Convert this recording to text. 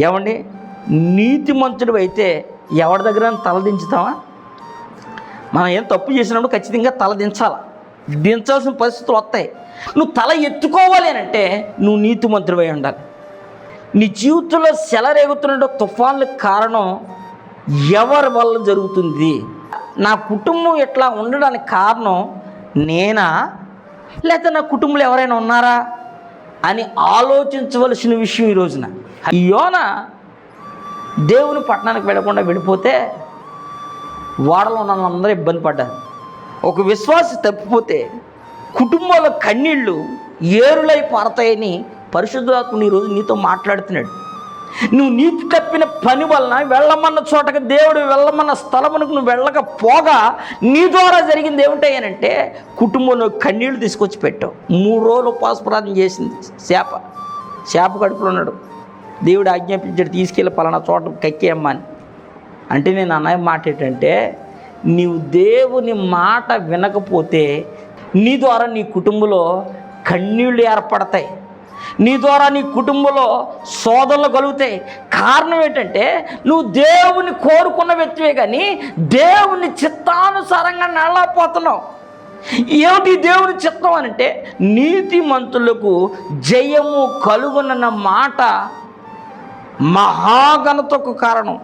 ఏమండి, నీతిమంతుడు అయితే ఎవరి దగ్గర తలదించుతావా? మనం ఏం తప్పు చేసినప్పుడు ఖచ్చితంగా తల దించాలి, దించాల్సిన పరిస్థితులు వస్తాయి. నువ్వు తల ఎత్తుకోవాలి అని అంటే నువ్వు నీతిమంతుడివై ఉండాలి. నీ జీవితంలో సెలరేగుతున్న తుఫాన్లకు కారణం ఎవరి వల్ల జరుగుతుంది? నా కుటుంబం ఇట్లా ఉండడానికి కారణం నేనా, లేకపోతే నా కుటుంబంలో ఎవరైనా ఉన్నారా అని ఆలోచించవలసిన విషయం ఈ రోజున. యోనా దేవుని పట్టణానికి వెళ్ళకుండా వెళ్ళిపోతే వాడలో ఉన్న వాళ్ళందరూ ఇబ్బంది పడ్డారు. ఒక విశ్వాసి తప్పిపోతే కుటుంబాల కన్నీళ్ళు ఏరులై పారతాయని పరిశుద్ధాత్ముడు ఈరోజు నీతో మాట్లాడుతున్నాడు. నువ్వు నీతి తప్పిన పని వలన వెళ్ళమన్న చోటకి దేవుడు వెళ్ళమన్న స్థలమునకు నువ్వు వెళ్ళకపోగా నీ ద్వారా జరిగింది ఏమిటాయనంటే కుటుంబంలో కన్నీళ్లు తీసుకొచ్చి పెట్టావు. 3 రోజులు ఉపవాస ప్రార్థన చేసింది చేప కడుపులో ఉన్నాడు. దేవుడు ఆజ్ఞాపించాడు, తీసుకెళ్ళి పలానా చోట కక్కేయమ్మా అని. అంటే నేను అన్న మాట ఏంటంటే, నీవు దేవుని మాట వినకపోతే నీ ద్వారా నీ కుటుంబంలో కన్నీళ్ళు ఏర్పడతాయి, నీ ద్వారా నీ కుటుంబంలో శోధనలు కలుగుతాయి. కారణం ఏంటంటే నువ్వు దేవుని కోరుకున్న వ్యక్తివే కానీ దేవుని చిత్తానుసారంగా నడవలేకపోతున్నావు. ఏమిటి దేవుని చిత్తం అంటే నీతిమంతులకు జయము కలుగునన్న మాట మహాఘనతకు కారణం.